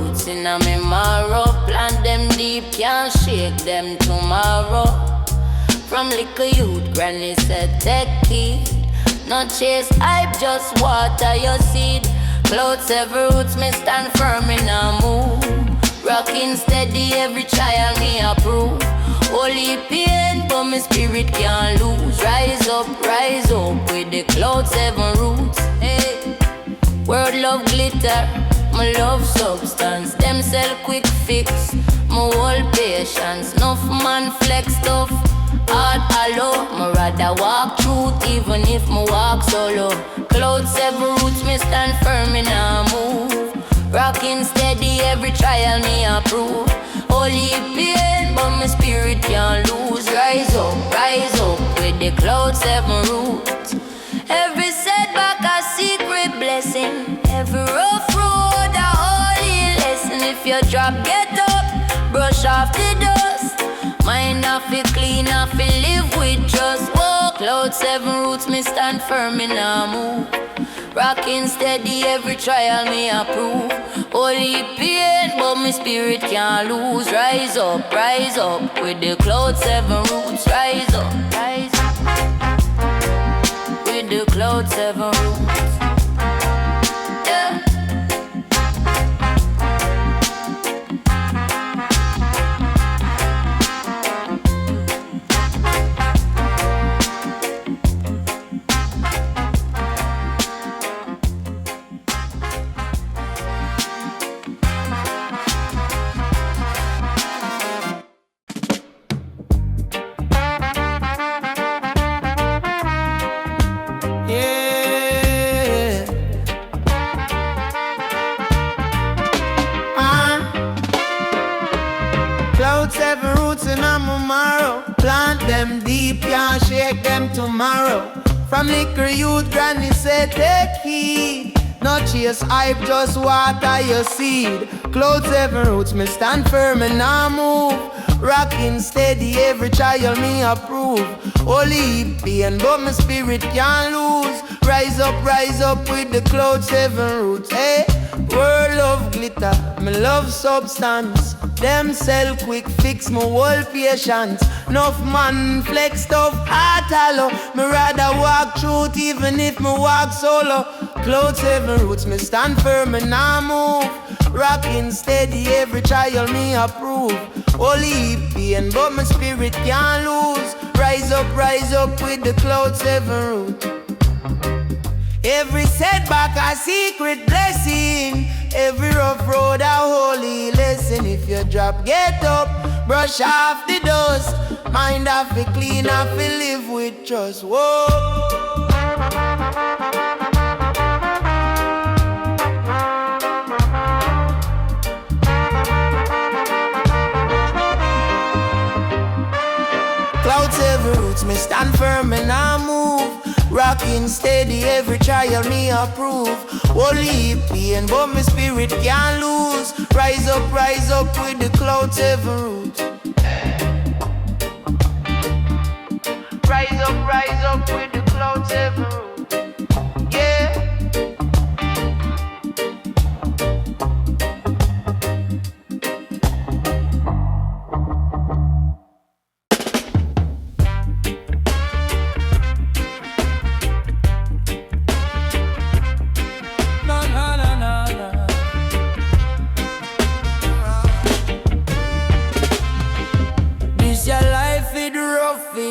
roots in a me marrow. Plant them deep, can't shake them tomorrow. From little youth, granny said take heed. Not chase hype, just water your seed. Clouds every roots, me stand firm in a move. Rocking steady, every trial me approve. Holy pain, but my spirit can't lose. Rise up with the clouds, seven roots. Hey. World love glitter, my love substance. Them sell quick fix, my whole patience. Enough man flex stuff, hard hollow. Me rather walk truth even if me walk solo. Clouds, seven roots, me stand firm in a move. Rocking steady, every trial me approve. Holy pain, but my spirit can't lose. Rise up with the clouds, seven roots. Every setback a secret blessing. Every rough road a holy lesson. If you drop, get up, brush off the dust. Mind off it clean, off it live with trust. Whoa, clouds, seven roots, me stand firm in a move. Rocking steady, every trial me approve. Holy pain, but my spirit can't lose. Rise up with the clouds, seven roots. Rise up with the clouds, seven roots. Yeah. Plant them deep, can't shake them tomorrow. From liquor youth, granny said take heed. Not chase hype, just water your seed. Clouds, seven roots, me stand firm and I move. Rocking steady, every trial me approve. Holy pain, but my spirit can't lose. Rise up with the clouds, seven roots. Hey, world of glitter, me love substance. Them sell quick fix, my whole patience. Enough man flex stuff, heart hollow. Me rather walk truth even if me walk solo. Clouds, seven roots, me stand firm and I move. Rocking steady, every trial me approve. Holy pain, but my spirit can't lose. Rise up with the clouds, seven roots. Every setback a secret blessing. Every rough road a holy lesson. If you drop, get up, brush off the dust. Mind off it clean, off it live with trust. Whoa. Clouds, every roots, me stand firm and I move. Rocking steady, every trial me approve. Holy pain, but my spirit can't lose. Rise up with the clouds, seven roots. Rise up with the clouds, seven roots. Yeah.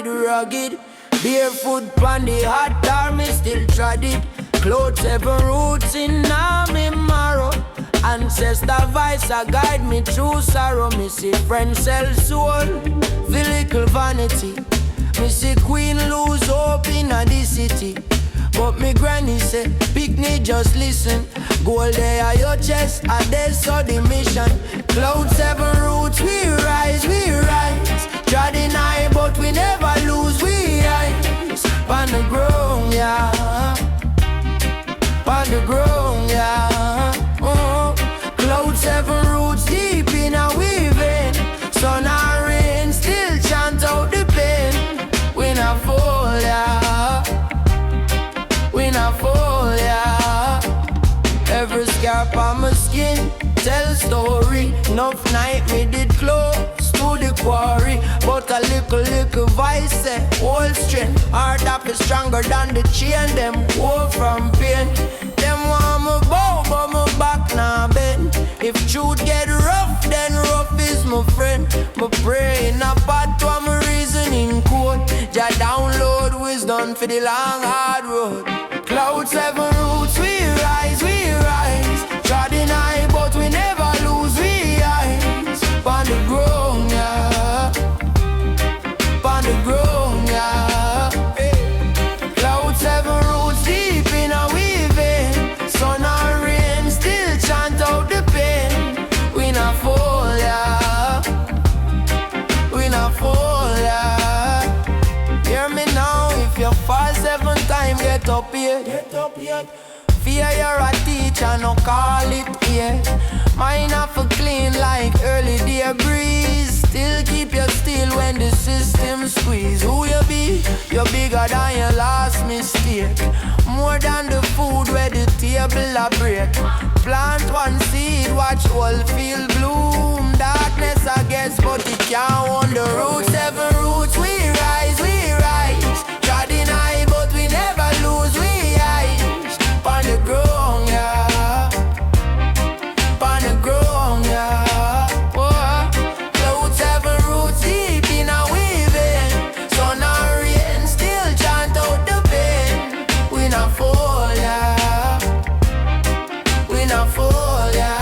Rugged, barefoot pon the hot tar, me still trod it. Clouds, seven roots in me marrow. Ancestor vice a guide me through sorrow. Me see friend sell soul, physical vanity. Me see queen lose hope in the city. But me granny say, picnic just listen. Gold there at your chest, and there's so the mission. Clouds, seven roots, we rise. Treading high, but we never lose, we rise. On the ground, yeah. On the ground, yeah. Clouds, seven roots, deep in a weaving. Sun and rain, still chant out the pain. We not fall, yeah. We not fall, yeah. Every scar on my skin tells story. Enough night me did close to the quarry, but a little vice say hold strength. Heart up is stronger than the chain. Them go from pain. Them want me bow, but my back now bend. If truth get rough, then rough is my friend. My praying a path to my reasoning code. Jah download wisdom for the long hard road. Cloud 7 roots, we rise, we rise. Trodden high, but we never lose we eyes. On the ground, yeah. On the ground, yeah. Cloud 7 roots deep in a weaving. Sun and rain still chant out the pain. We not fall, yeah. We not fall, yeah. Hear me now, if you fall 7 times, get up here. Get up here. Fear you're a teacher, no call it here. Mine have to clean like early day breeze. Still keep your still when the system squeeze. Who you be? You're bigger than your last mistake. More than the food where the table a break. Plant one seed, watch all field bloom. Darkness I guess, but it can't on the roots. 7 roots, we rise, we rise. Trodden high, but we never lose, we eyes. On the ground, yeah. On the ground, yeah. Oh, cloud 7 roots deep in a weaving. Sun and rain still chant out the pain. We not fall, yeah. We not fall, yeah.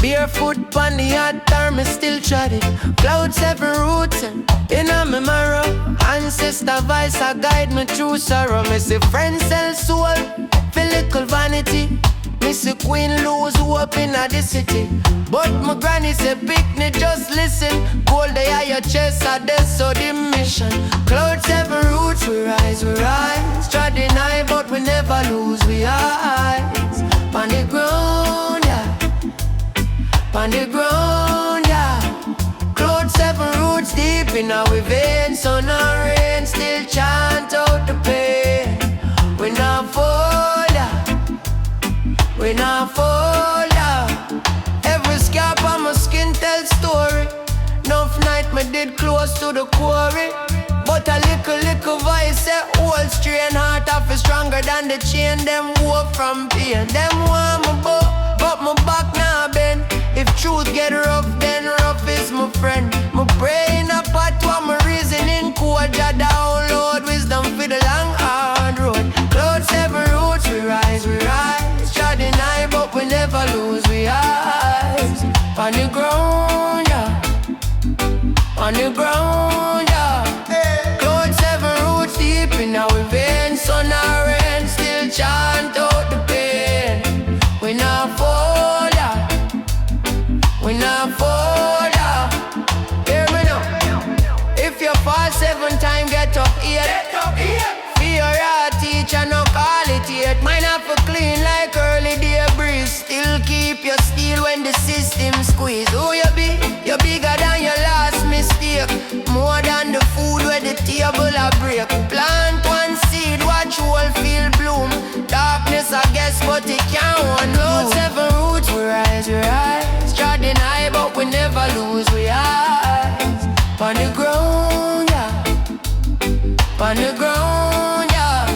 Barefoot pon the hot tar, me still trod it. Cloud 7 roots in a me marrow. Ancestor voice a guide me through sorrow. Me see friends sell soul for little vanity. Me see queen lose hope in a the city. But my granny say picnic just listen. Gold they are your chest are dead so the mission. Cloud 7 roots we rise, we rise. Trodden high but we never lose we eyes. On the ground, yeah. On the ground, yeah. Cloud 7 roots deep in our veins. Sun and rain still chant out the pain. We not fall, yeah. We not fall, yeah. Every scalp on my skin tell story. Enough night me did close to the quarry. But a little voice say old strain. Heart off is stronger than the chain. Them walk from pain. Them want me bow, but my back now bend. If truth get rough, then rough is my friend. My brain a part to my reasoning code. Jah download wisdom for the long hard road. Cloud 7 roots, we rise, we rise. Trodden high, but we never lose, we eyes. On the ground, yeah. On the ground, yeah. Cloud 7 roots deep in our veins. Sun and rain still chant out the pain. We not fall, yeah. We not fall, yeah. Hear me now. If you fall 7 times, get up here. Fear a teacher, no call it yet. Mine have to clean like early day breeze. Still keep your steel when the system squeeze. Who you be? You're bigger than your last mistake. More than the food where the table a break. Plant one seed, watch whole field bloom. Darkness I guess, but it can't one road. 7 roots, we rise, we rise. Trodden high, but we never lose, we eyes. On the ground, yeah. On the ground, yeah.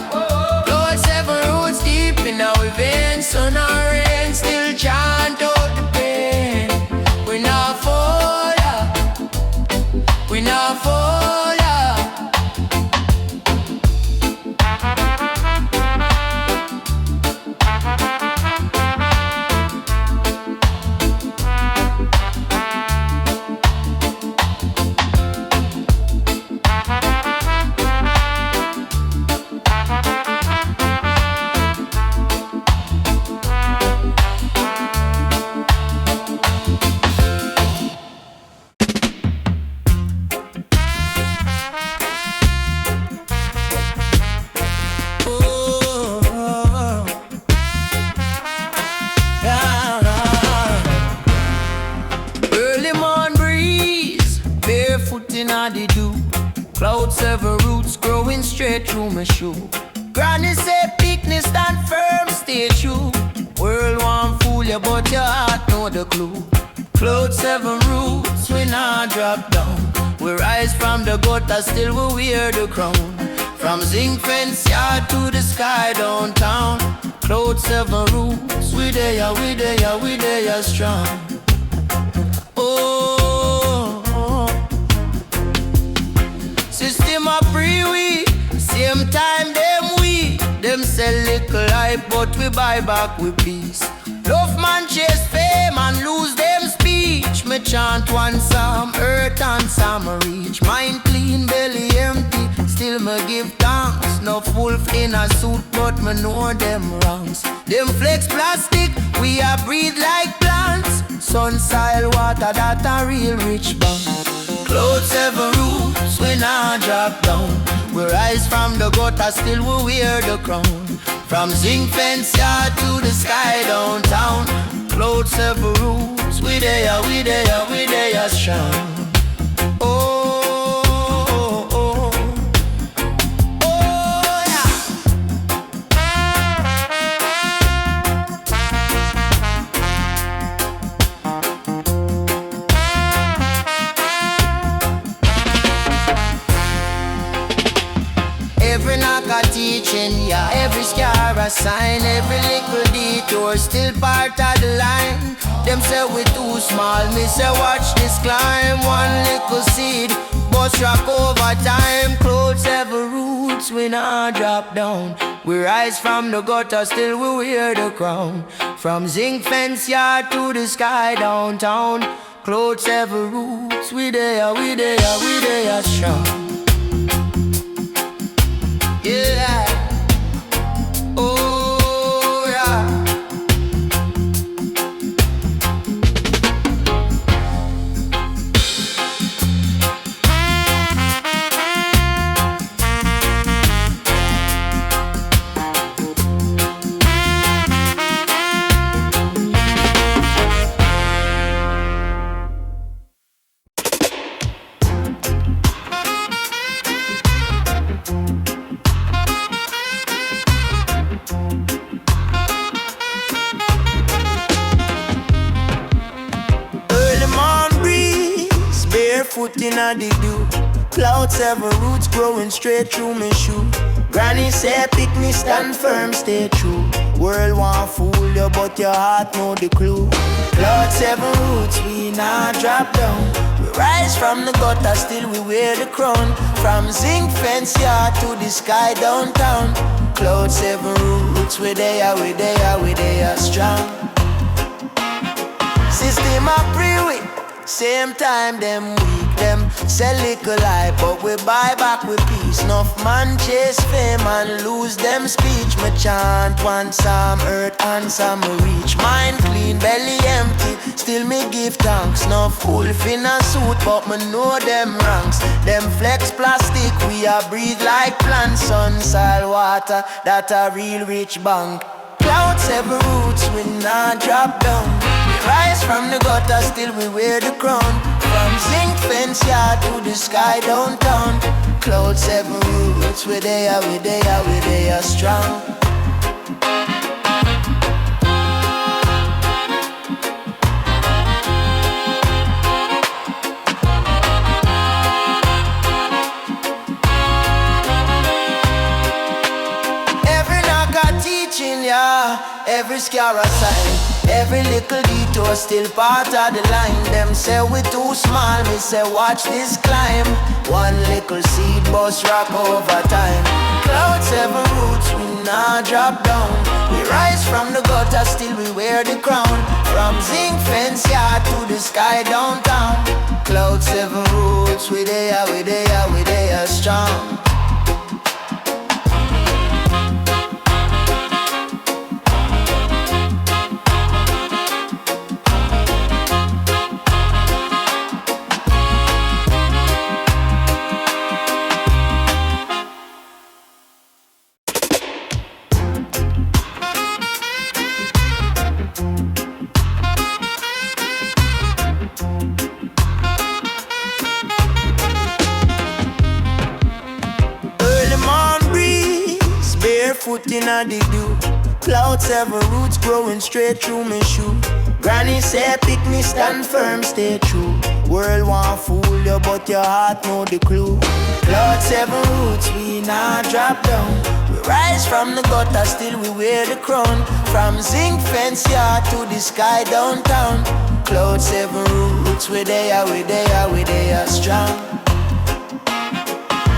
Cloud 7 roots deep in our veins. Sun and rain still chant out the pain. We not fall, yeah. We not fall, yeah. barefoot in the dew. Clouds seven roots growing straight through my shoe. Granny said picnic stand firm, stay true. World won't fool you but your heart know the clue. Clouds seven roots, we not drop down. We rise from the gutter, still we wear the crown. From zinc fence yard to the sky downtown. Clouds seven roots, we there, we there, we there strong. Oh, system a free we, same time them we. Them sell little hype but we buy back with peace. Love man chase fame and lose them speech. Me chant one psalm, earth and psalm reach. Mind clean, belly empty, still me give thanks. No wolf in a suit but me know them wrongs. Them flex plastic, we a breathe like plants. Sun, soil, water, that a real rich bond. Clouds seven roots, we not drop down. We rise from the gutter, still we wear the crown. From zinc fence yard to the sky downtown. Clouds seven roots, we there, we there, we there strong. Oh, oh, oh, oh yeah. Every knock a teaching, yeah. Every scar a sign. Every little detour still part of the line. Them say we too small, me say watch this climb. One little seed, bust rock over time. Clouds seven roots, we not drop down. We rise from the gutter, still we wear the crown. From zinc fence yard to the sky downtown. Clouds seven roots, we there, we there, we there strong. Yeah. Oh yeah. Foot in the dew. Clouds seven roots growing straight through my shoe. Granny said pick me stand firm, stay true. World won't fool you but your heart know the clue. Clouds seven roots, we not drop down. We rise from the gutter, still we wear the crown. From zinc fence yard to the sky downtown. Clouds seven roots, we there, we there, we there strong. System a pre-wit, same time them weak. Them sell little hype, but we buy back with peace. Enough man chase fame and lose them speech. Me chant one psalm, earth and psalm reach. Mind clean, belly empty, still me give thanks. Enough wolf in a suit, but me know them ranks. Them flex plastic, we a breathe like plants. Sun, soil, water, that a real rich bank. Clouds seven roots, we not drop down. Rise from the gutter, still we wear the crown. From zinc fence yard to the sky downtown. Clouds seven roots, we there, we there, we there strong. Every knock a teaching, yeah. Every scar a sign. Every little detour still part of the line. Them say we too small, me say watch this climb. One little seed bust rock over time. Clouds seven roots, we not drop down. We rise from the gutter, still we wear the crown. From zinc fence yard to the sky downtown. Clouds seven roots, we there, we there, we there strong. barefoot in the dew. Cloud 7 roots growing straight through my shoe. Granny say pick me, stand firm, stay true. World want fool you, but your heart know the clue. Cloud 7 roots, we not drop down. We rise from the gutter, still we wear the crown. From zinc fence yard to the sky downtown. Cloud 7 roots, we there, we there, we there strong.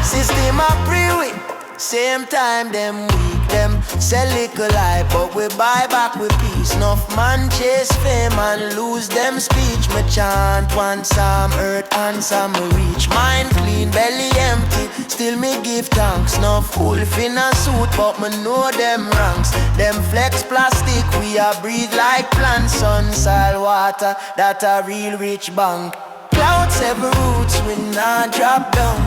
System a pre-wit, same time them weak. Them sell little life, but we buy back with peace. Enough man chase fame and lose them speech. Me chant one psalm, earth answer me reach. Mind clean, belly empty, still me give thanks. Enough wolf in a suit, but me know them ranks. Them flex plastic, we a breathe like plants. Sun, soil, water, that a real rich bank. Cloud 7 roots, we not drop down.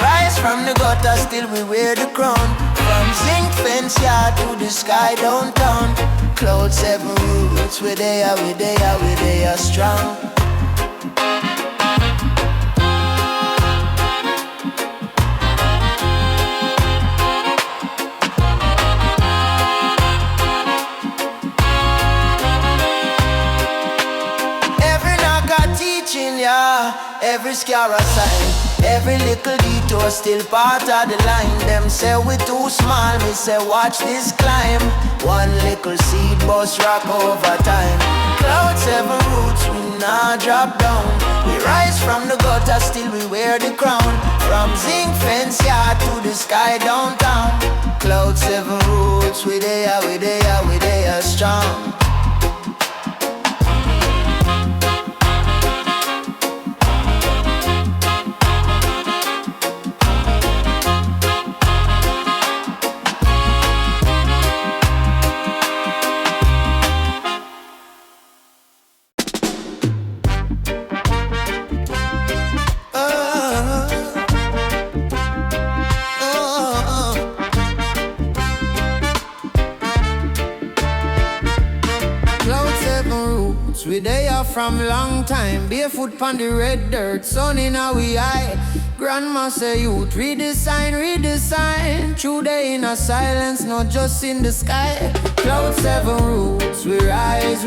Rise from the gutter, still we wear the crown. From zinc fence yard to the sky downtown. Cloud 7 roots, we there, we there, we there strong. Every knock a teaching, yeah. Every scar a sign. Every little detour still part of the line. Them say we too small, me say watch this climb. One little seed bust rock over time. Cloud 7 roots, we not drop down. We rise from the gutter, still we wear the crown. From zinc fence yard to the sky downtown. Cloud 7 roots, we there, we there, we there strong. We there from long time, barefoot pon the red dirt, sun in our eye. Grandma say youth, redesign, redesign. True day in a silence, not just in the sky. Cloud 7 roots, we rise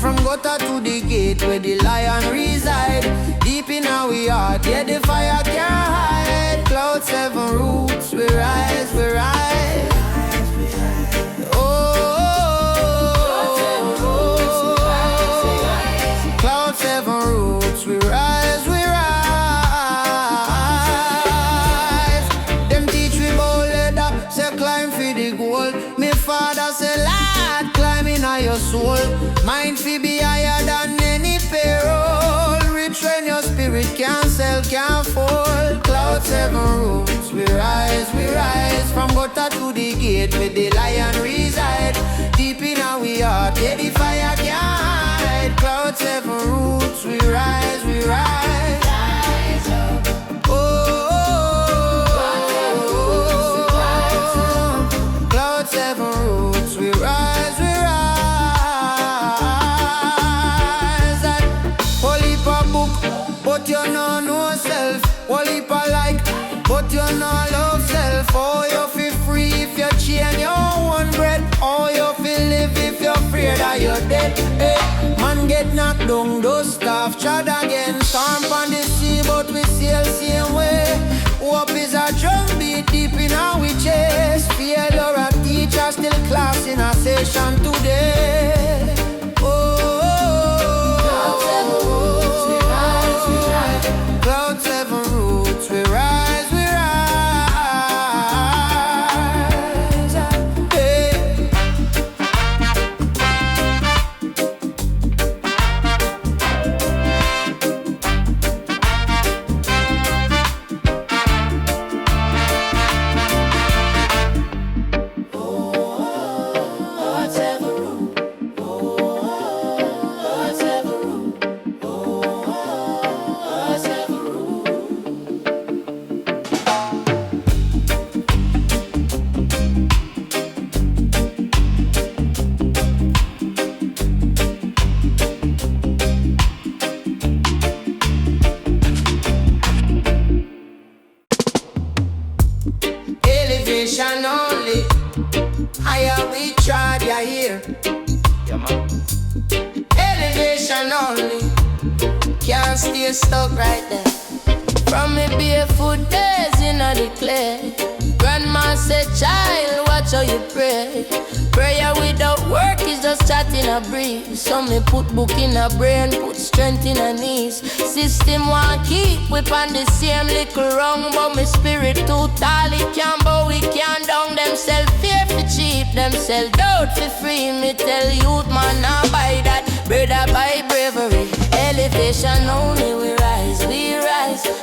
from gutter to the gate where the lion reside. Deep in our heart, yeah the fire can't hide. Cloud 7 roots, we rise, we rise. Cloud 7 roots, we rise, we rise. Them teach we bold leather, say climb for the gold. Me father say lad, climb in your soul. Mind fi be higher than any payroll. Rich when your spirit can't sell, can't fall. Cloud 7 roots, we rise, from gutter to the gate where the lion reside. Deep in our heart, yeah the fire can't hide. Cloud 7 roots, we rise, we rise. Cloud 7 roots, we rise, we rise. Whole heap of book, but you know no self. Whole heap of like, but you know love self. Oh, you feel free if you chain your own bread. Oh, you feel live if you're afraid that you're dead. Hey, man get knocked down, dust off, trod again. Storm on the sea, but we sail same way. Hope is a drum beat deep in our chest. Fear or a teacher still class in a session today. Cloud 7 roots, we rise, we rise. Cloud 7 roots, we rise, we rise. Hey. stuck right there. From me barefoot days in the clay. Grandma said, child, watch how you pray. Prayer without work is just chatting a breeze. So me put book in a brain, put strength in a knees. System want keep whip on the same little wrong. But me spirit too tall, it can't bow, it can't down. Them sell fear for cheap, them sell doubt for free. Me tell youth man, now buy that, brother buy bravery. Elevation only we rise,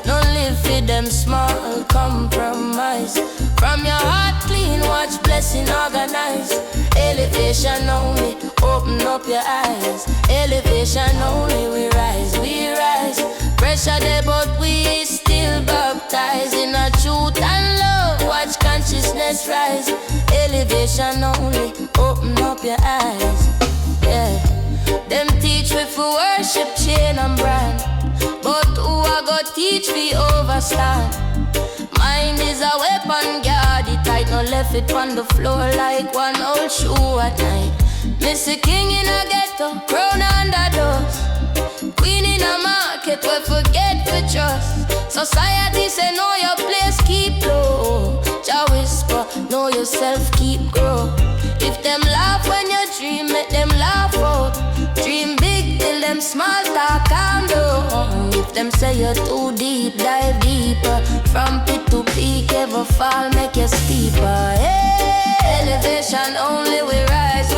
no live for them small compromise. From your heart clean, watch blessing organize. Elevation only, open up your eyes. Elevation only, we rise. Pressure there but we still baptized. In a truth and love, watch consciousness rise. Elevation only, open up your eyes. Yeah. Them teach me for worship, chain and brand. But who I go teach me overstand? Mind is a weapon, guard it tight. No left it on the floor like one old shoe at night. Mr. King in a ghetto, crown under doors. Queen in a market, we forget to trust. Society say know your place, keep low. Jah whisper, know yourself, keep grow. If them laugh when you dream, make them laugh out. Dream big till them small talk calm down. If them say you're too deep, dive deeper. From pit to peak, ever fall, make you steeper. Hey, elevation only, we rise.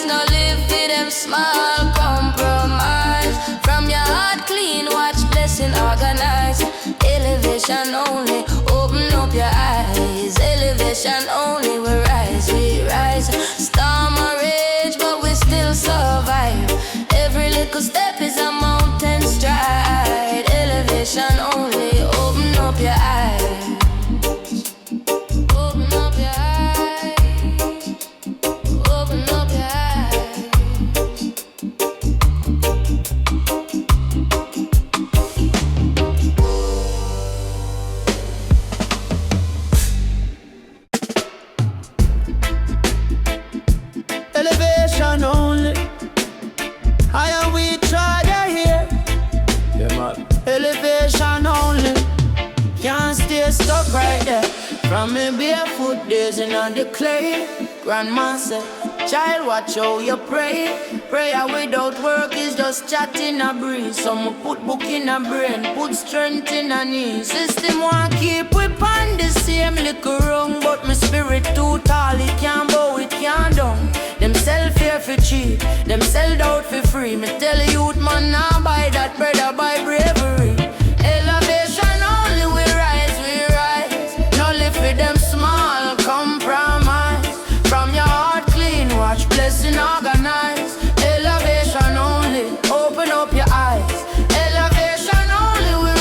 No live for them small compromise. From your heart clean, watch blessing organize. Elevation only, open up your eyes. Elevation only, we rise. Storm or rage, but we still survive. Every little step is a mountain stride. Elevation only, open up your eyes. Open up your eyes. Open up your eyes. Elevation only. Higher we try to hear. Yeah, man. Elevation only. Can't stay stuck right there. From me barefoot days in the clay. Grandma said, child, watch how you pray. Prayer without work is just chatting a breeze. Some put book in a brain, put strength in a knee. System want keep whip on the same little wrong. But my spirit too tall, it can't bow, it can't down. Them sell fear for cheap, them sell doubt for free. Me tell youth man, now buy that, brother buy bravery. Elevation only, we rise. No live for them small compromise. From your heart clean, watch blessing organize. Elevation only, open up your eyes. Elevation only, we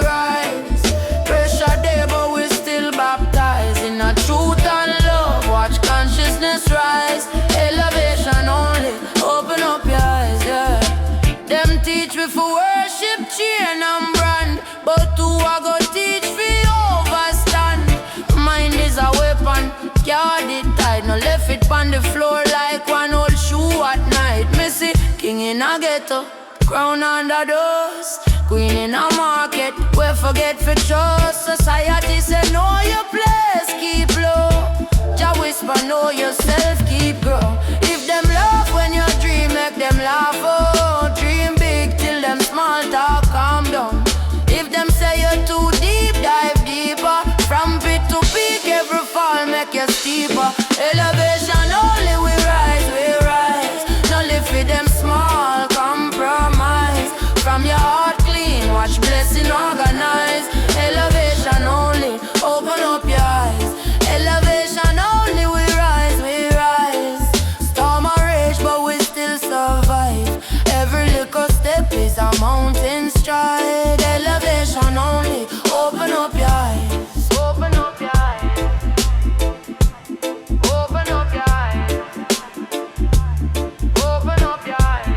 rise. Pressure there but we still baptized. In a truth and love, watch consciousness rise. Elevation only, open up your eyes, yeah. Them teach me for worship, chain and brand. But who I go teach me overstand? Mind is a weapon, guard it tight. No left it on the floor like one old shoe at night. Missy, king in a ghetto, crown under doors. Queen in a market, we forget for trust. Society say know your place, keep low. Jah whisper, know yourself, keep grow. If them laugh when you dream, make them laugh. Oh, dream big till them small talk calm down. If them say you're too deep, dive deeper. From pit to peak, every fall make you steeper. Elevation only, we rise. No live for them small compromise. From your heart clean, watch blessing organize. Elevation only, open up your eyes. Elevation only, we rise. Storm or rage, but we still survive. Every little step is a mountain stride. Elevation only, open up your eyes. Open up your eyes. Open up your eyes. Open up your eyes.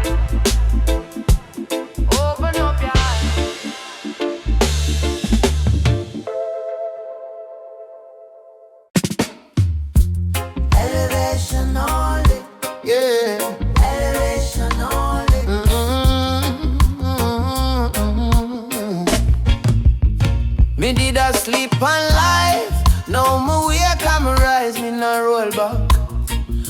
Open up your eyes. a sleep on life. Now me wake and me rise, me no roll back.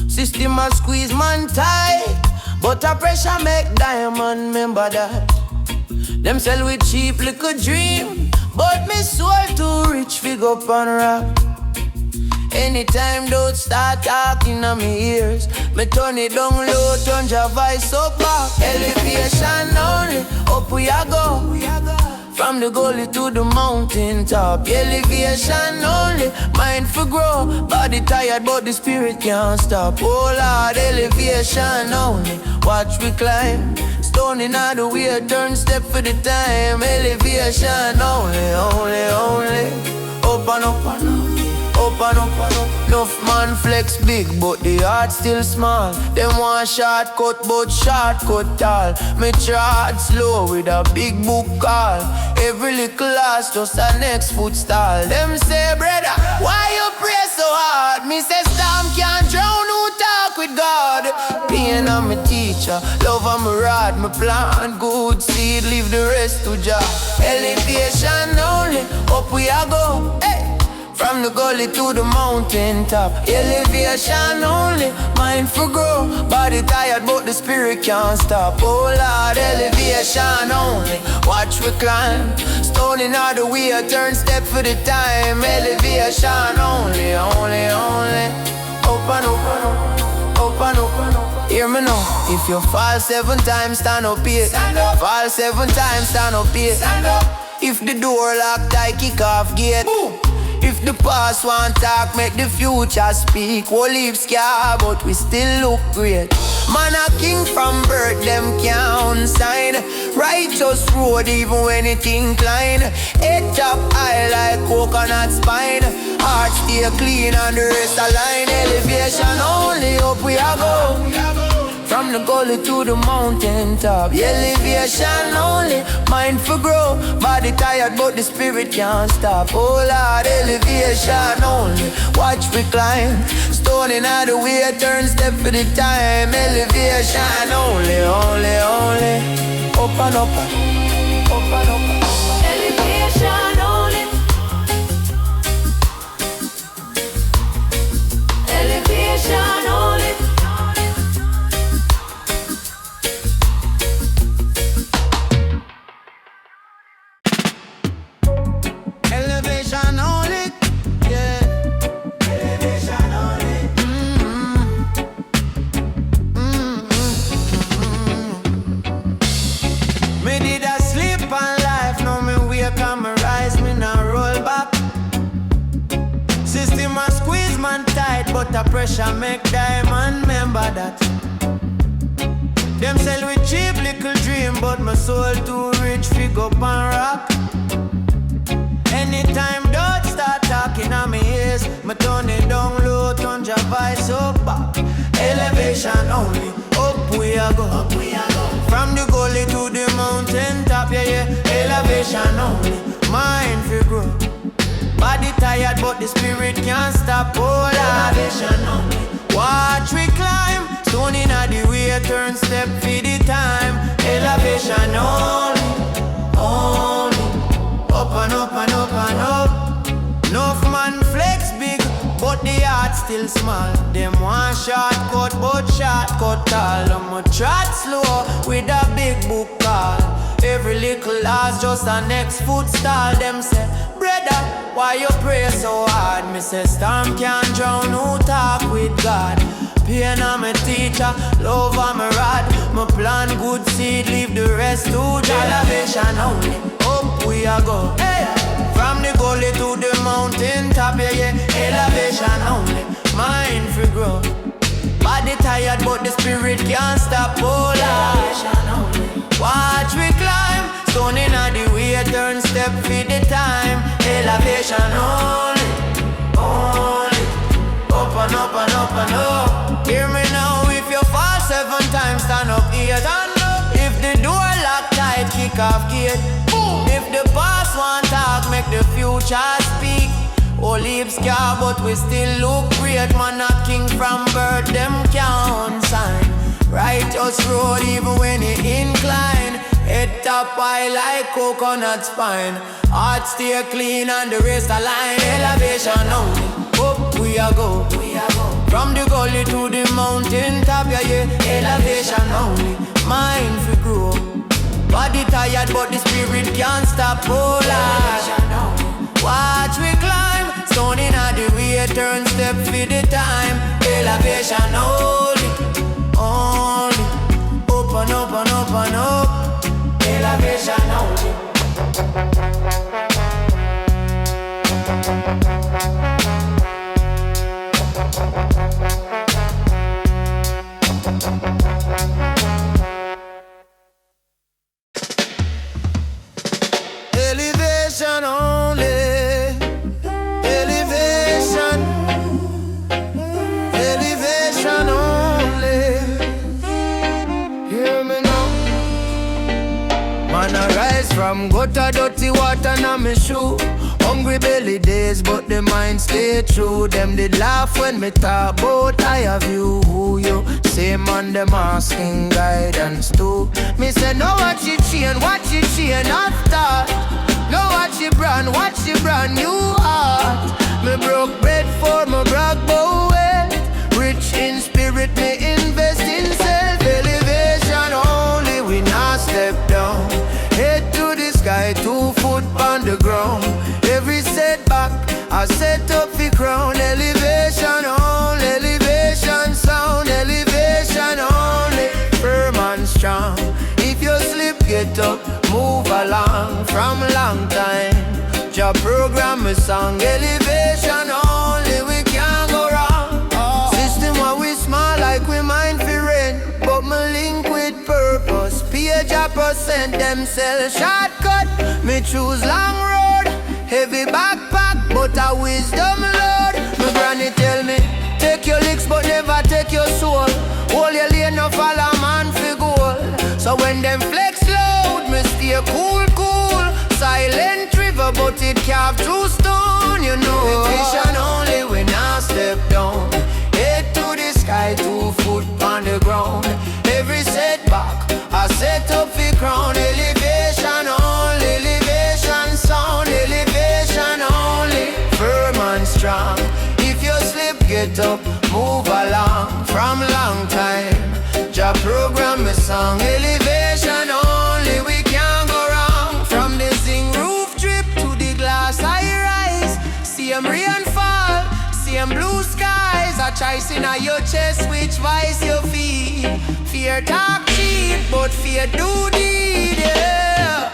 System a squeeze man tight, but a pressure make diamond, remember that. Them sell with cheap little dream, but me soul too rich fi go pan rock. Anytime don't start talking on me ears, me turn it down low, turn your voice up back. Elevation only, up we a go. From the gully to the mountain top. Elevation only, mind for grow. Body tired but the spirit can't stop. Oh Lord, elevation only, watch we climb. Stone in all the way, turn step for the time. Elevation only, only. Up and up and up. Up and up and up. Enough man flex big, but the heart still small. Them want shortcut, but shortcut tall. Me chart slow with a big book call. Every little ass just a next foot stall. Them say, brother, why you pray so hard? Me say, storm can't drown who talk with God. Pain on me teacher, love on me rod. Me plant good seed, leave the rest to Jah. Elevation only, up we a go. Hey. From the gully to the mountain top. Elevation only, mind for grow. Body tired but the spirit can't stop. Oh Lord, elevation only, watch we climb. Stone in all the way, turn step for the time. Elevation only. Up and up and up. Up and up and up. Hear me now. If you fall 7 times, stand up here. Stand up. Fall 7 times, stand up here. Stand up. If the door locked, I kick off gate. Boom. If the past want talk, make the future speak. We'll leave scar, but we still look great. Man a king from birth, them can't sign. Righteous road even when it incline. Head top high like coconut spine. Heart stay clean and the rest align. Elevation only, up we a go. From the gully to the mountain top. Elevation only, mind for grow. Body tired but the spirit can't stop. Oh Lord, elevation only, watch we climb. Stone in all the way, turn step for the time. Elevation only. Up and up and up and up. Elevation only. Elevation only. Elevation only, yeah. Elevation only. Me did a sleep on life, now me wake and me rise, me now roll back. System a squeeze man tight, but the pressure make diamond, remember that. Them sell with cheap little dream, but my soul too rich, fig up and rock. Anytime don't start talking on me ears, me turn it down low, turn your voice up back. Elevation only, up we a go. From the gully to the mountain top, yeah. Elevation only, mind fi grow. Body tired but the spirit can't stop. Oh, elevation only, watch we climb. Stone in the way, turn step for the time. Elevation only. Up and up and up and up. Enough man flex big, but the heart still small. Them want shortcut, but shortcut tall. I'ma trot slow with a big book call. Every little loss just a next foot stall. Them say, brother, why you pray so hard? Me say, storm can't drown who talk with God. Pain on me teacher, love on me rod. Me plant good seed, leave the rest to Jah. Elevation only, up we a go. Hey. From the gully to the mountain top, yeah. Elevation only, mind for grow. Body tired but the spirit can't stop. Oh elevation only, watch we climb. Stone in the way, turn step for the time. Elevation only. Up and up and up and up. Hear me now, if you fall 7 times, stand up here. Stand up. If the door locked tight, kick off gate. Boom. If the past want talk, make the future speak. All leaves scar, but we still look great. Man a king from birth, them can't sign. Righteous road even when it incline. Head top up high like coconut spine. Heart stay clean and the rest align. Elevation only, up we a go. From the gully to the mountain top, yeah, yeah. Elevation only, mind fi grow. Body tired but the spirit can't stop. Oh Lord, watch we climb. Stone inna the way, turn step for the time. Elevation only, only. Open up and up and up. Elevation only. Elevation only. Elevation. Elevation only. Hear me now. Man, I rise from gutter, dirty water na me shoe. Hungry belly days, but the mind stay true. Them did laugh when me talk about I have you. Who you? Same on them asking guidance too. Me say no watch it chain after. No watch it brand new heart. Me broke bread for my brag boy. Rich in spirit, me invest in self. Elevation only, we not step down. Head to the sky, 2 foot on the ground. Every setback, I set up the crown. Elevation only, elevation sound. Elevation only, firm and strong. If you slip, get up, move along. From long time, your program is song. Elevation only, we can't go wrong. System where we small like we mind for rent, but me link with purpose. Page a percent, them sell shortcut. Me choose long road, heavy backpack, but a wisdom load. My granny tell me, take your licks but never take your soul. Hold your lane, no follow man for goal. So when them flex loud, me stay cool. Silent river, but it carved through stone, you know. Vision only, we not step down. Head to the sky, 2 foot on the ground. Every setback, I set up the crown. Elevation only, elevation sound. Elevation only, firm and strong. If you slip, get up, move along. From long time, your program is song. Elevation only, we can't go wrong. From the zinc roof drip to the glass I rise. See 'em rain fall, see 'em blue skies. A choice in your chest, which vice you feel. Fear talk cheap, but fear do deed, yeah.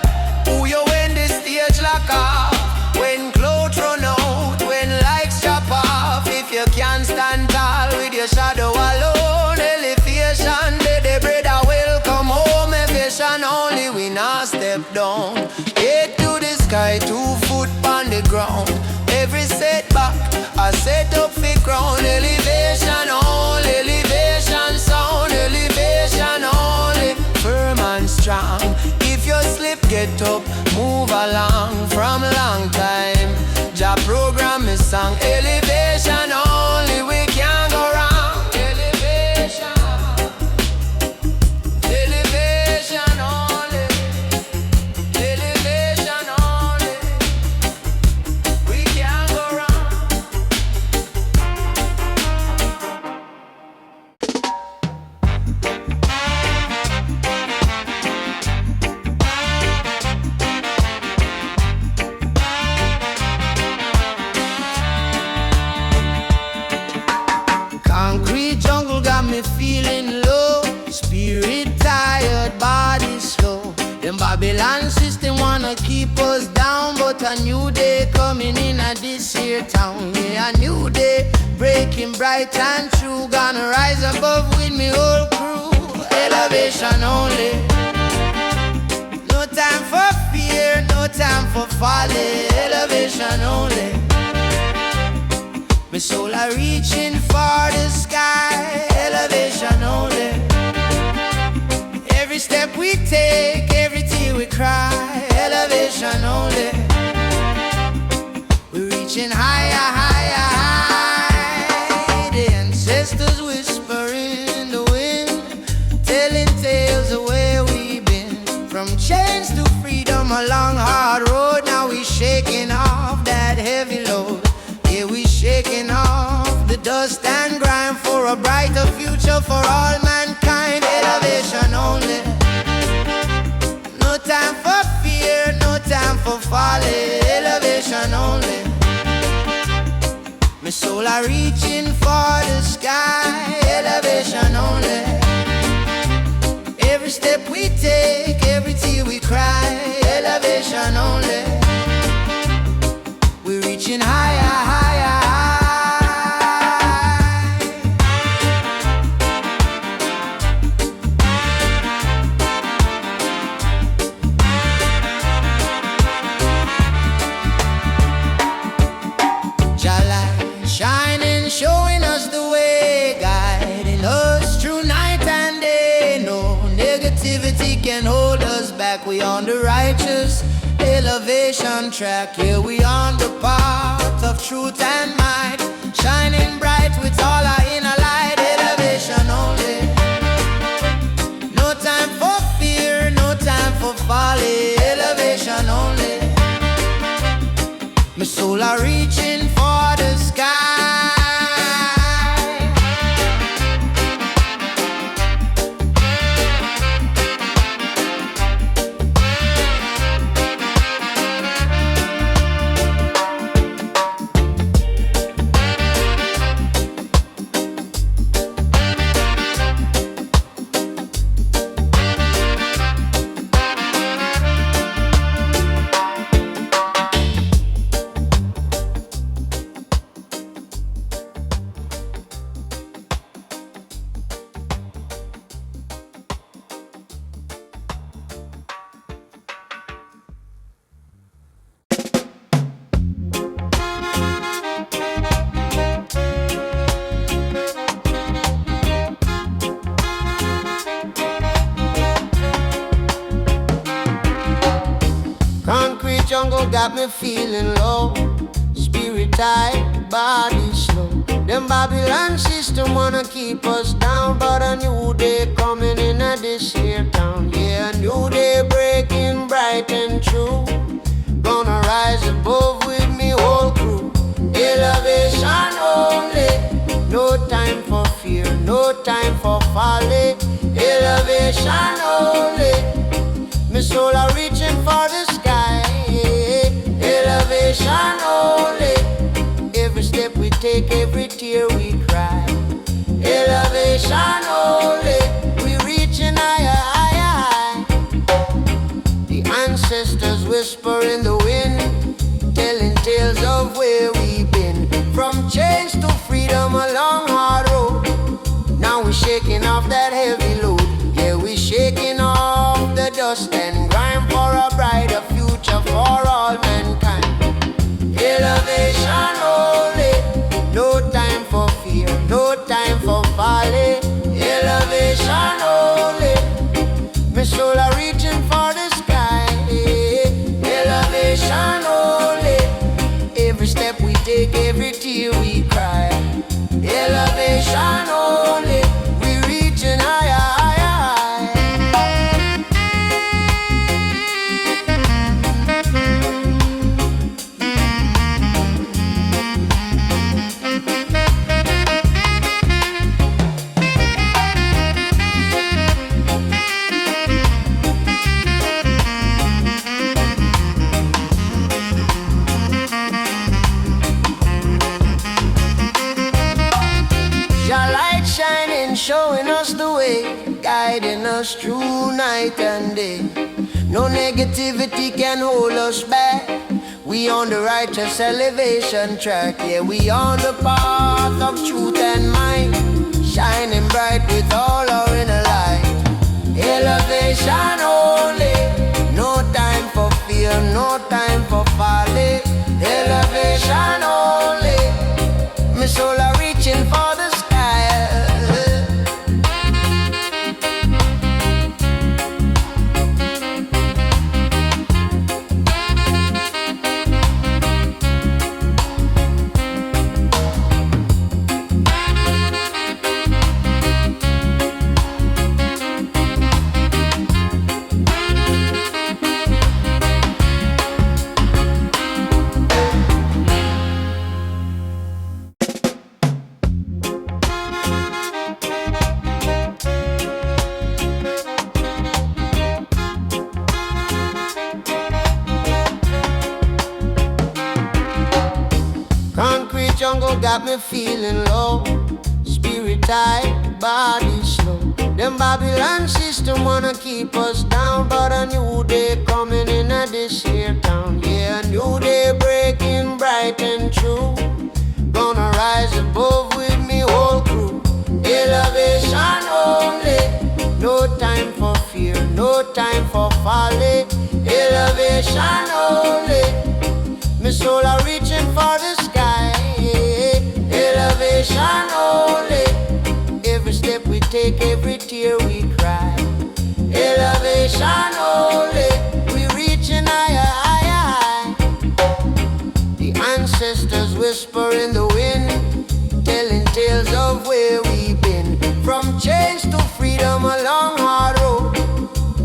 Who you when the stage lock off, when clothes run out, when lights chop off. If you can't stand tall with your shadow alone, elevation, the brother will come home. Elevation only, we not step down. Head to the sky, 2 foot on the ground. Every setback, I set up the ground. Elevation only, elevation sound. Elevation only, firm and strong. If you slip, get up, move along. From long time, your program is song. Elevation only, we can't go wrong. Elevation, elevation only, elevation only, we can't go wrong. Concrete jungle got me feeling low. Spirit tired, body slow. Them Babylon system wanna keep us down, but a new day coming in at this here town. Yeah, a new day breaking bright and true. Gonna rise above with me whole crew. Elevation only. No time for fear, no time for folly. Elevation only. My soul are reaching for the sky. Elevation only. Every step we take, every tear we cry. Elevation only. We're reaching higher, higher, high. The ancestors whisper in the wind, telling tales of where we've been. From chain chains to freedom, a long hard road. Now we shaking off that heavy load. Yeah, we shaking off the dust and grime for a brighter future for all mankind. Elevation only. No time for fear, no time for folly. Elevation only. My soul are reaching for the sky. Elevation only. Every step we take, every tear we cry. Elevation only. We're reaching higher, higher, high. Jah light shining, showing us the way, guiding us through night and day. No negativity can hold us back. We on the righteous elevation track. Yeah, we on the path of truth and might, shining bright with all our inner light. Elevation only. No time for fear, no time for folly. Elevation only. My soul are reaching for the sky. Concrete jungle got me feeling low. Spirit tight, body slow. Them Babylon system wanna keep us down, but a new day coming in a this here town. Yeah, a new day breaking bright and true. Gonna rise above with me whole crew. Elevation only. No time for fear, no time for folly. Elevation only. My soul are reaching for the sky. Elevation only. Every step we take, every tear we cry. Elevation only. We reaching higher, higher, high. The ancestors whisper in the wind, telling tales of where we've been. From chains to freedom, a long hard road. Now we're shaking off that heavy load. Yeah, we're shaking off the dust and grime for a brighter future for all mankind. Elevation only. No time for fear, no time for folly. Elevation only. My soul are reaching for the sky. Elevation only. Every step we take, every tear we cry. Elevation only. We reaching higher, higher, high. Your light shining, showing us the way, guiding us through night and day. No negativity can hold us back. We on the righteous elevation track. Yeah, we on the path of truth and might, shining bright with all our inner light. Elevation only. No time for fear, no time for folly. Elevation only. My soul are reaching for the sky. got me feeling low. Spirit tight, body slow. Them Babylon system wanna keep us down, but a new day coming in a this here town. Yeah, a new day breaking bright and true. Gonna rise above with me whole crew. Elevation only. No time for fear, no time for folly. Elevation only. My soul are reaching for the sky. Elevation only. Every step we take, every tear we cry. Elevation only. We reaching higher, higher, high. The ancestors whisper in the wind, telling tales of where we've been. From chains to freedom, a long hard road.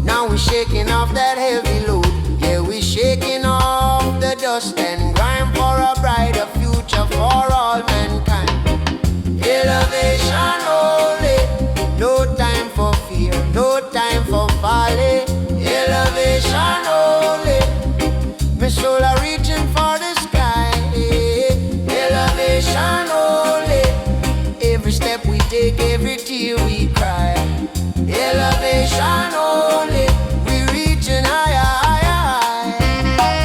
Now we're shaking off that heavy load. Yeah, we're shaking off the dust and grime for a brighter future for all mankind. Elevation only. No time for fear, no time for folly. Elevation only. My soul are reaching for the sky. Elevation only. Every step we take, every tear we cry. Elevation only. We reaching higher, higher, high.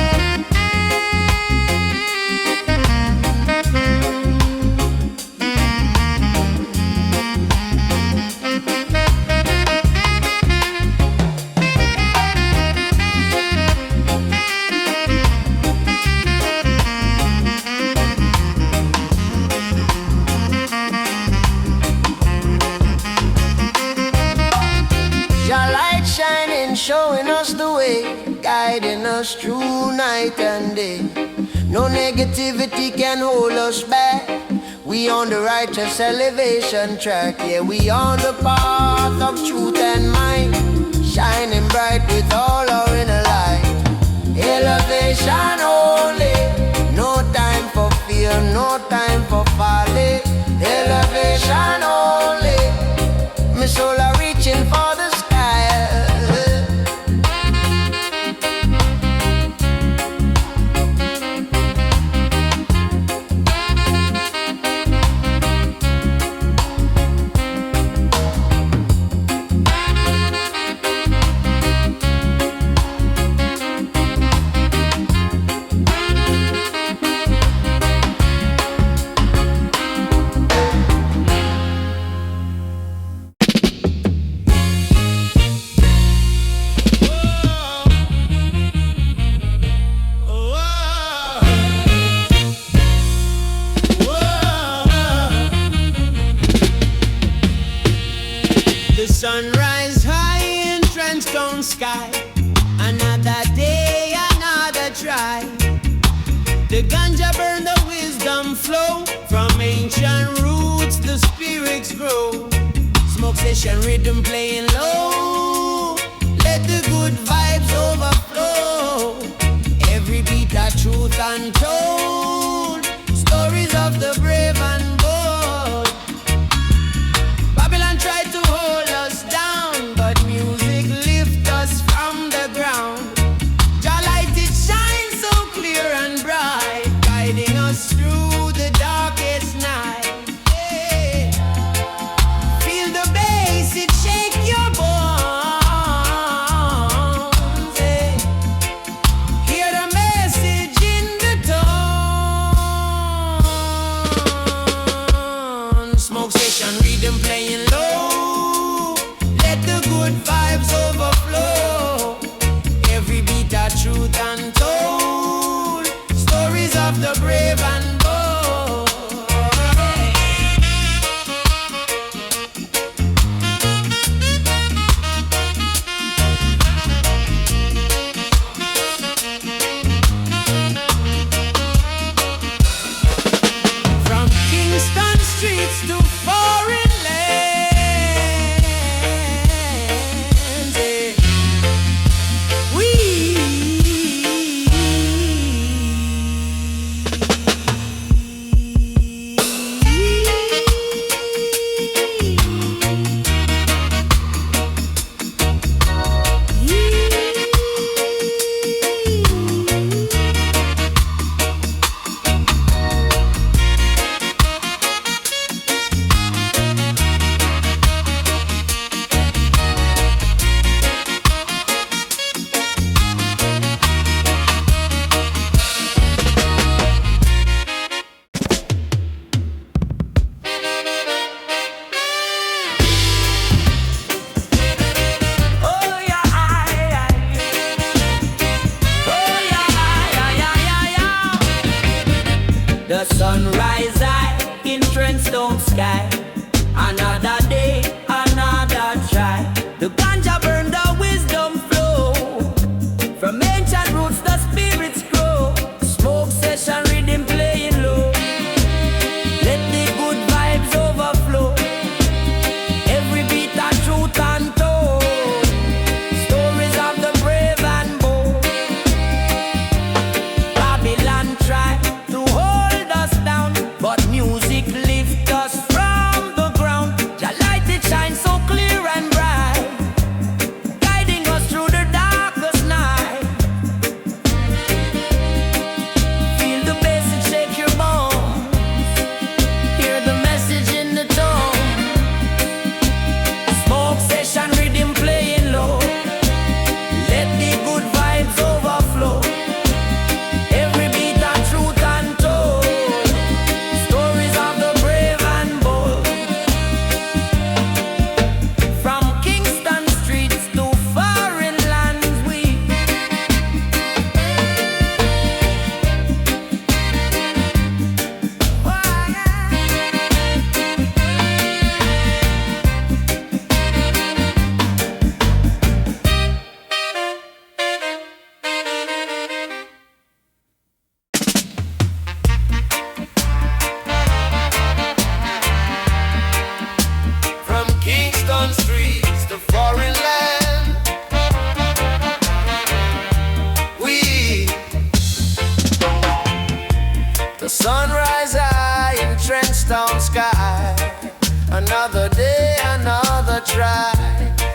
Your light shining, showing us the way, guiding us through night and day. No negativity can hold us back. We on the righteous elevation track. Yeah, we on the path of truth and might, shining bright with all our inner light. Elevation only. No time for fear, no time for folly. Elevation only. My soul are reaching for the sky. The sunrise high in Trenchtown sky. Another day, another try. The ganja burn, the wisdom flow. From ancient roots, the spirits grow. Smoke session rhythm playing low. Let the good vibes overflow. Every beat a truth untold. Stories of the brave and bold. Babylon tried to hold us down, but music lift us from the ground. Jah light it shines so clear and bright, guiding us through the darkest night. Yeah. Feel the bass, it shake your bones. The sunrise high in Trenchtown sky. Another day, another try. The ganja burn, the wisdom flow. From ancient roots, the spirits grow. Smoke session, rhythm playing low. Let the good vibes overflow. Every beat a truth untold. Stories of the brave and bold. Babylon try to hold us down, but music lift us from the ground. Your light it shines so clear and bright, guiding us through the darkest night. Feel the bass and shake your bones. Hear the message in the tone. Smoke session rhythm playing low. Let the good vibes overflow. Every beat a truth untold. Stories of the brave and bold. From Kingston streets to foreign lands, we From Kingston streets to foreign land, we the sunrise high in Trenchtown sky. Another day, another try.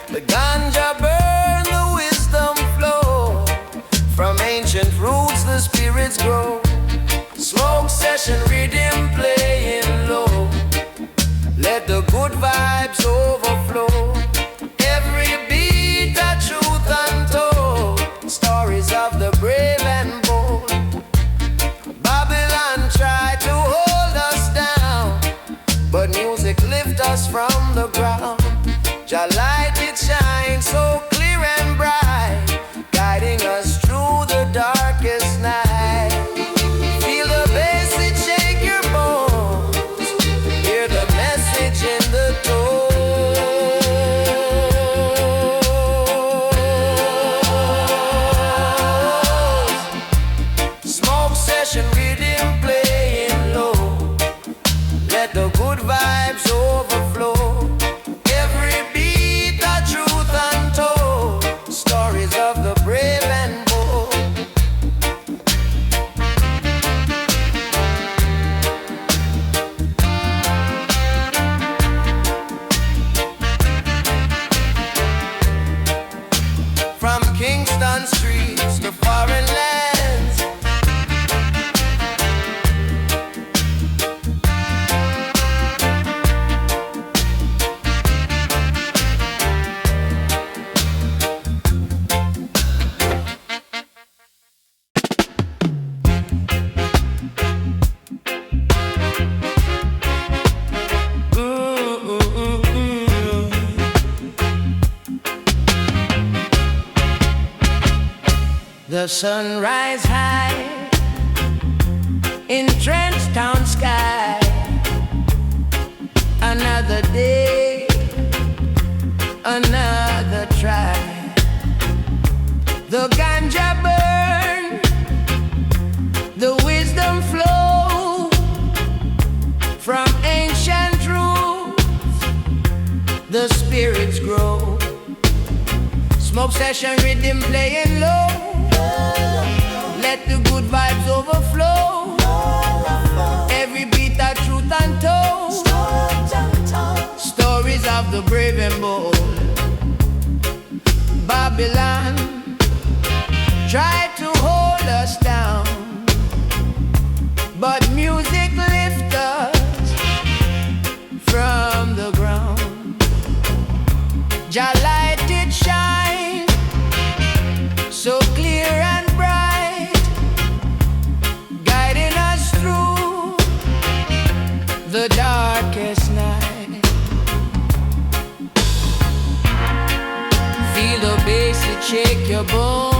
The ganja burn, the wisdom flow. From ancient roots, the spirits grow. Smoke session rhythm playing low. Let the good vibes overflow. Every beat a truth untold. Stories of the brave and bold. Babylon tried to hold us down, but music lift us from the ground. Your light it shines so clear and bright, guiding us through the darkest night. Feel the bass it shake your bones. Hear the message in the tones. Smoke session rhythm playing low. Let the good vibes overflow. Every beat a truth untold. Stories of the brave and bold. From Kingston streets to foreign lands, the sunrise high in Trenchtown sky. Another day, another try. The ganja burn, the wisdom flow. From ancient roots, the spirits grow. Smoke session rhythm playing low. Let the good vibes overflow. Every beat a truth untold. Stories of the brave and bold. Babylon tried to hold us down, but music lifts us from the ground. Jah light it shine so clear and bright, guiding us through the darkest night. Feel the bass it shake your bones.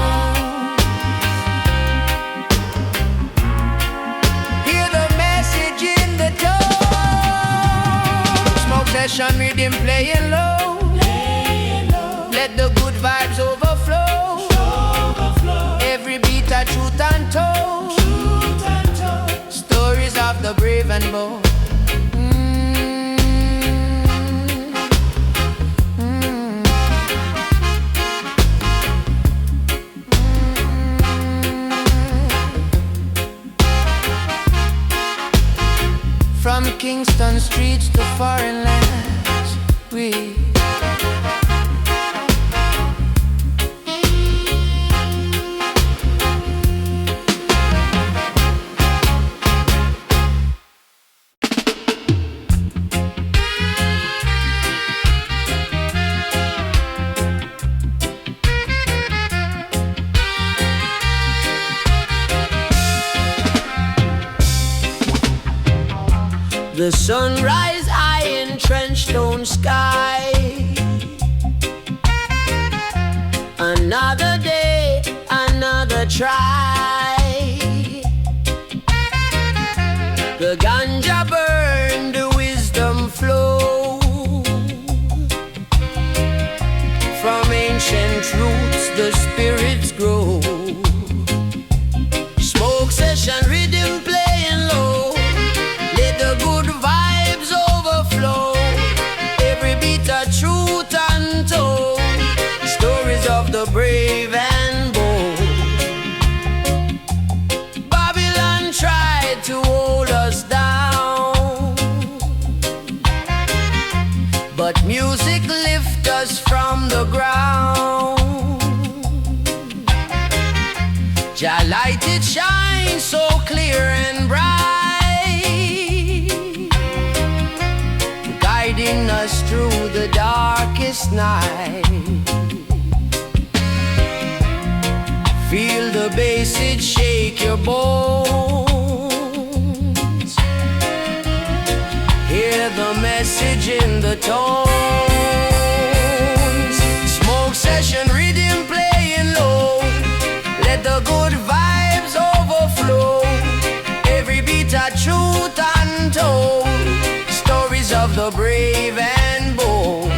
Hear the rhythm playing low. Let the good vibes overflow. Every beat a truth and told. Stories of the brave and bold. From Kingston streets to foreign lands, we the sunrise high in trenchstone sky. Another day, another try. The ganja burn, the wisdom flow. From ancient roots, the spirits grow. Smoke session, rhythm playing low. Let the good vibes overflow. Every beat a truth untold. Stories of the brave and bold. Babylon tried to hold us down, but music lifts us from the ground. Jah light it shines so clear and bright, guiding us through the darkest night. Feel the bass, it shake your bones. Hear the message in the tones. Smoke session, rhythm playing low. Let the good vibes overflow. Every beat a truth untold. Stories of the brave and bold.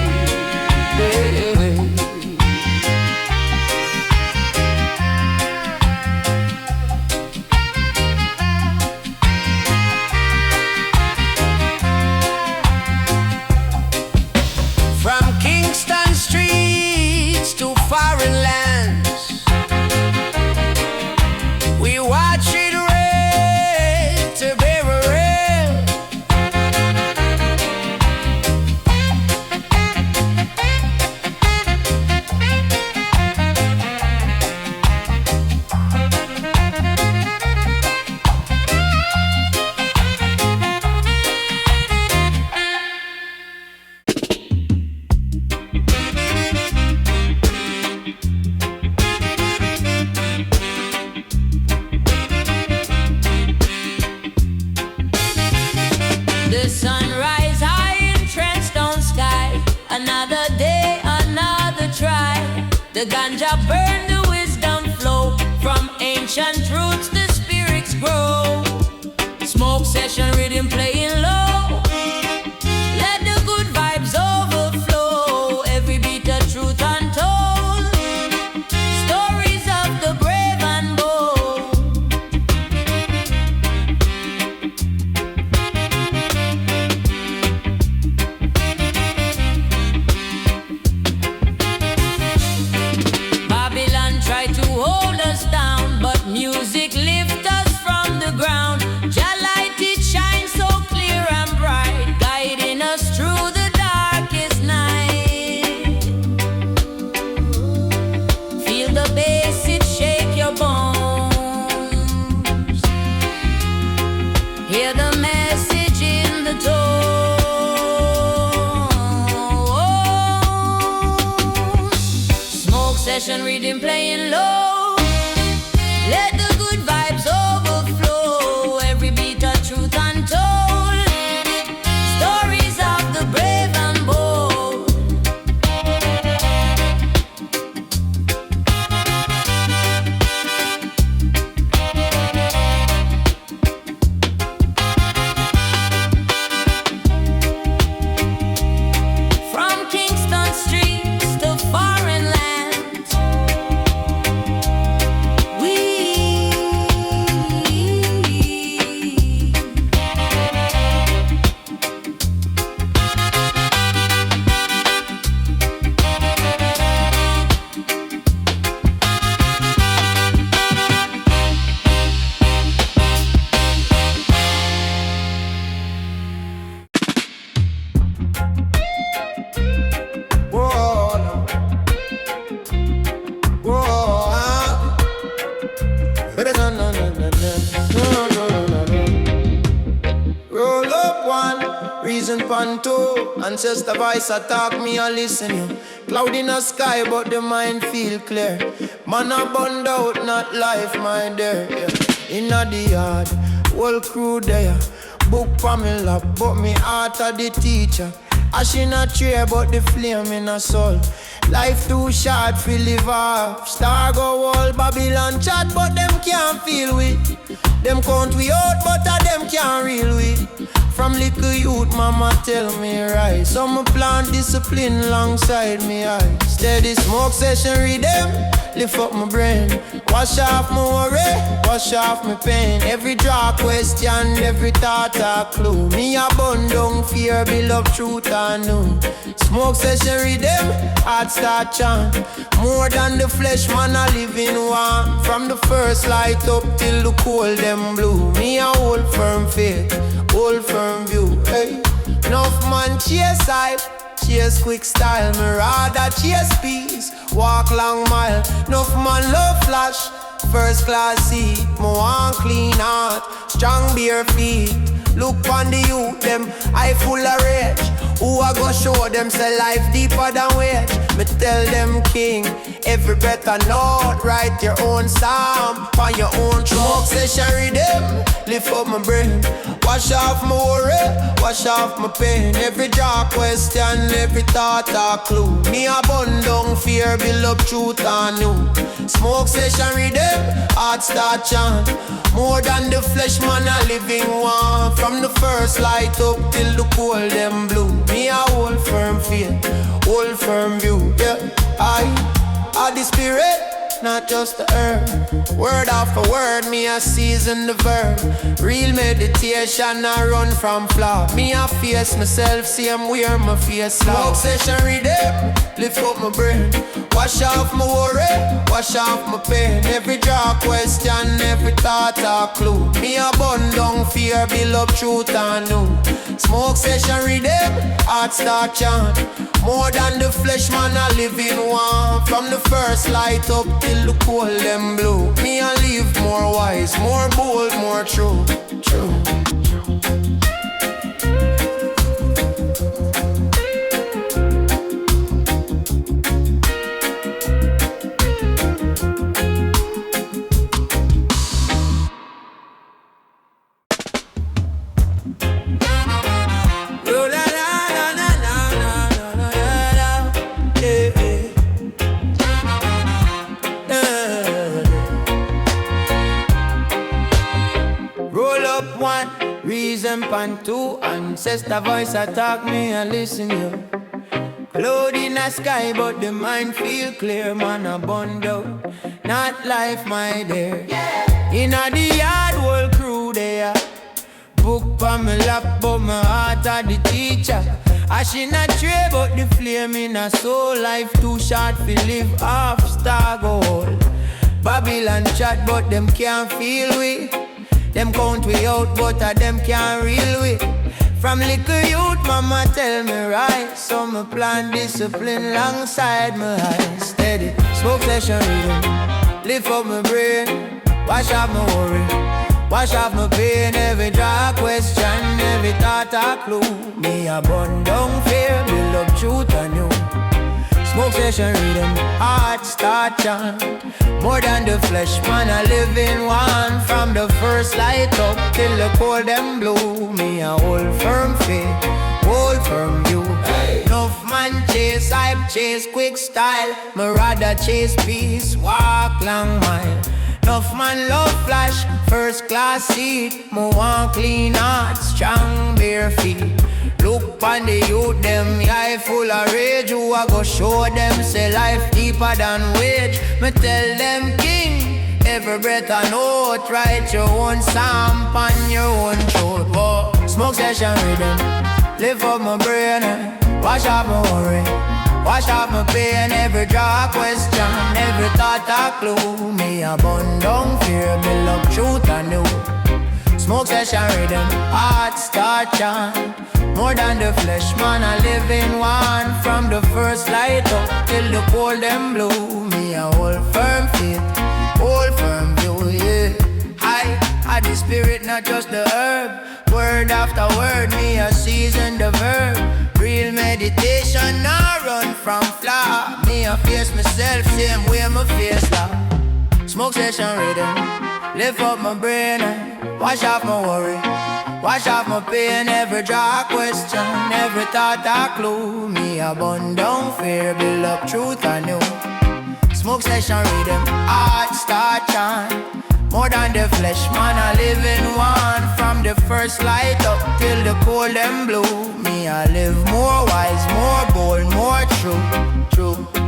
From Kingston streets to foreign lands, we watch it red to bear rail. The sunrise high in trenchstone sky. Another day, another try. The ganja burn, the wisdom flow. From ancient roots, the spirits grow. Smoke session, rhythm playing low. Let the good vibes overflow. Every beat a truth untold. Stories of the brave and bold. Babylon tried to hold us down, but music lifts us from the ground. Jah light it shines so clear and bright, guiding us through the darkest night. Feel the bass, it shake your bones. Hear the message in the tone. Smoke session, rhythm playing low. Let the good vibes overflow. Every beat a truth untold. Stories of the brave and bold. Roll up one, reason pan two. Ancestor voice attack me, I listen you. Cloud in the sky, but the mind feel clear. Man a bund out, not life, my dear. Yeah. Inna the yard, whole crew there. Book for me lap, but me heart of the teacher. Ash in a tray, but the flame in a soul. Life too short fi live off. Star go wall, Babylon chat, but them can't feel we. Them count we out, but them can't real we. From little youth, mama tell me right. Some plant discipline alongside me eye. Steady smoke session rhythm, lift up my brain. Wash off my worry, wash off my pain. Every draw question, every thought a clue. Me a bun down fear, build up truth and new. Smoke session rhythm, heart start chant. More than the flesh, man a living one. From the first light up till the cold them blue. Me a hold firm faith, hold firm view. Hey, enough man chase hype, chase quick style. Me rather chase peace, walk long mile. Enough man love flash, first class seat. Me want clean heart, strong bare feet. Look on the youth, them eye full of rage. Who I go show them say life deeper than wage. Me tell them king, every breath I note. Write your own psalm, on your own smoke session rhythm. Lift up my brain, wash off my worry, wash off my pain. Every draw question, every thought a clue. Me a bun down fear, build up truth and new. Smoke session rhythm, heart start chant. More than the flesh, man a living one. From the first light up till the cold them blue. Me a hold firm faith, hold firm view. Yeah, I the spirit, not just the earth. Word after word, me a season the verb. Real meditation, I run from flaw. Me a face myself, see I'm wear my face loud. Smoke session rhythm, lift up my brain. Wash off my worry, wash off my pain. Every draw question, every thought a clue. Me a bun down fear, build up truth and new. Smoke session rhythm, heart start chant. More than the flesh, man a living one. From the first light up till the cold them blue. Me a live more wise, more bold, more true. True. Reason pan two, ancestor voice attack me and listen you. Cloud in the sky, but the mind feel clear. Man a bund out, not life, my dear. Inna the yard, whole crew there. Book pa me lap, but my heart a the teacher. Ash in a tray, but the flame in a soul. Life too short fi live off star gold. Babylon chat, but them can't feel we. Them count we out, but them can't reel we. From little youth, mama tell me right. So me plan discipline alongside my eyes. Steady, smoke session rhythm, lift up my brain. Wash off my worry, wash off my pain. Every draw question, every thought a clue. Me a bun down fear, build up truth and new. Smoke session rhythm, heart start chant. More than the flesh, man a living one. From the first light up till the cold them blue. Me a hold firm faith, hold firm view. Enough man chase hype, chase quick style. Me rather chase peace, walk long mile. Enough man love flash, first class seat. Me want clean heart, strong bare feet. Look on the youth, them eye full of rage. Who I go show them, say life deeper than wage. Me tell them king, every breath I know. Write your own psalm on your own throat. Whoa. Smoke session rhythm, lift up my brain. Wash off my worry, wash off my pain. Every draw question, every thought a clue. Me a bun down fear, build up truth and new. Smoke session rhythm, heart start chant. More than the flesh, man a living one. From the first light up till the cold them blue. Me a hold firm faith, hold firm view, yeah. the spirit, not just the herb. Word after word, me a season the verb. Real meditation, not run from flaw. Me a face myself, same way my face law. Smoke session rhythm, lift up my brain, wash off my worry, wash off my pain. Every draw question, every thought a clue. Me a burn down fear, build up truth anew. Smoke session rhythm, heart start chant. More than the flesh, man, I live in one. From the first light up till the cold and blue. Me, I live more wise, more bold, more true, true.